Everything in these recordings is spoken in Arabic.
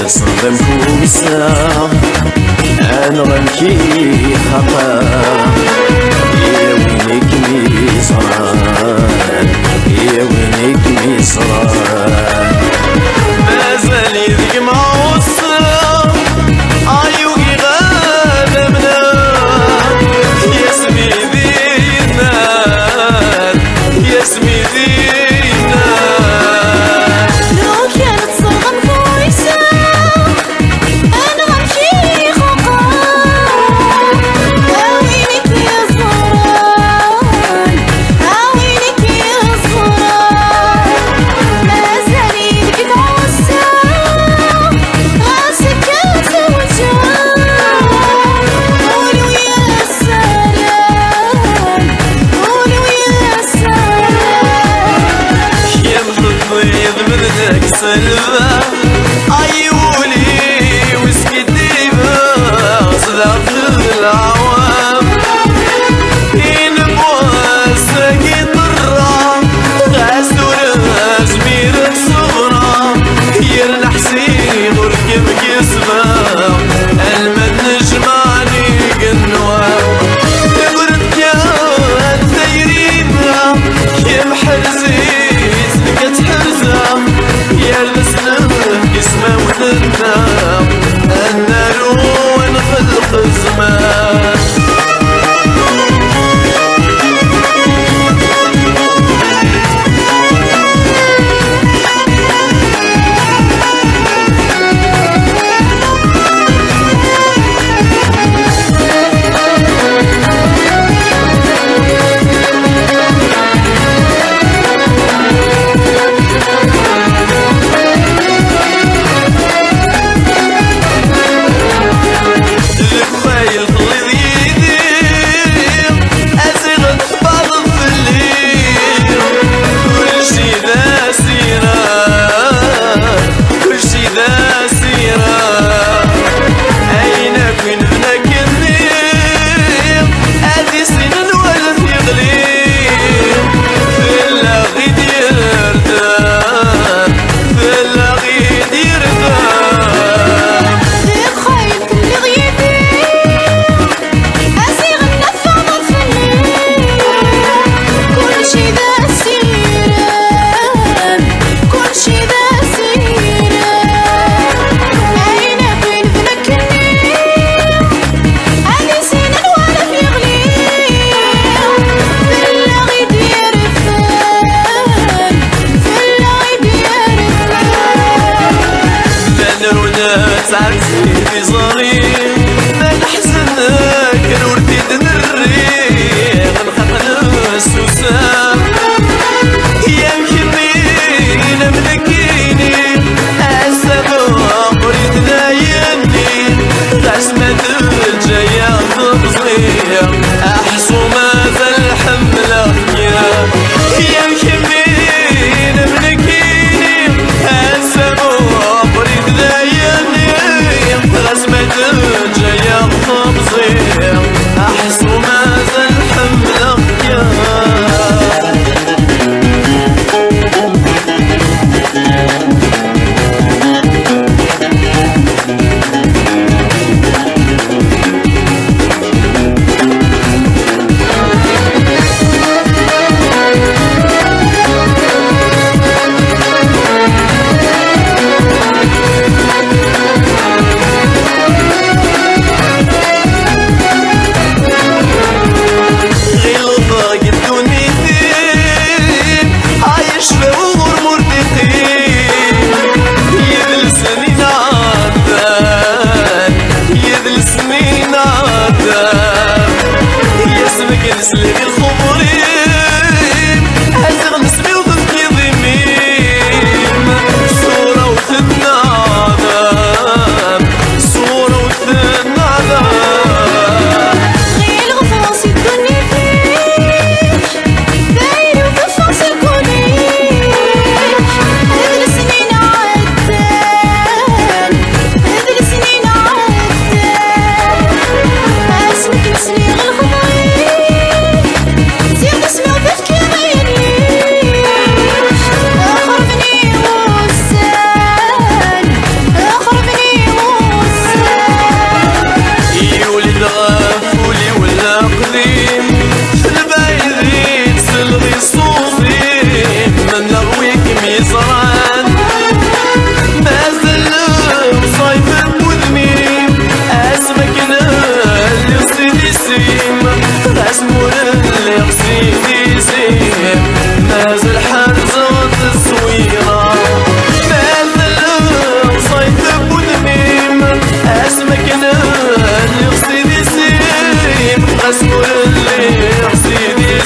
صدم كوسا أنا غنكي خطا يا وينك ميصران يا وينك ميصران مازال يدك معوصة عيوقي غالبنا يا سميدي النار يا سميدي سلفة عيولي وسكتي بغصدق العوام ينبوى ساكن برا غاسور زمير صغرى يرنح سيغ وركب كسبة المد نجمعني قنوة تبرد يا الدايرينة يا محرزي سلكت حرزة يا المسلم اسمه وثنا النار ونخلق الزمان سيدي صغير ما نحزنك نورتي تنريق نخاف السوسة يا مكمين ملكيني السبب قريت نايمني غسمة الجاية تبصير أحسو ماذا الحملة يا مكمين ملكيني السبب قريت نايمني غسمة الجاية تبصير أحسو ماذا الحملة سلك الخمرين هزغ نسمي وضدكي ضميم صورة وثنا عذاب صورة وثنا عذاب غير غفاص الدنيا فيك داير وقفاص الكونيك هذه السنين عدان هذه السنين عدان اسمك نسلي الخمرين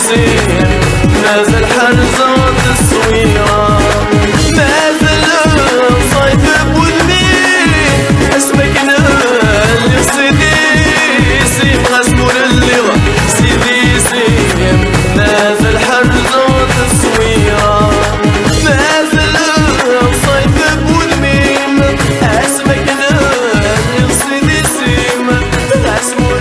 نسيت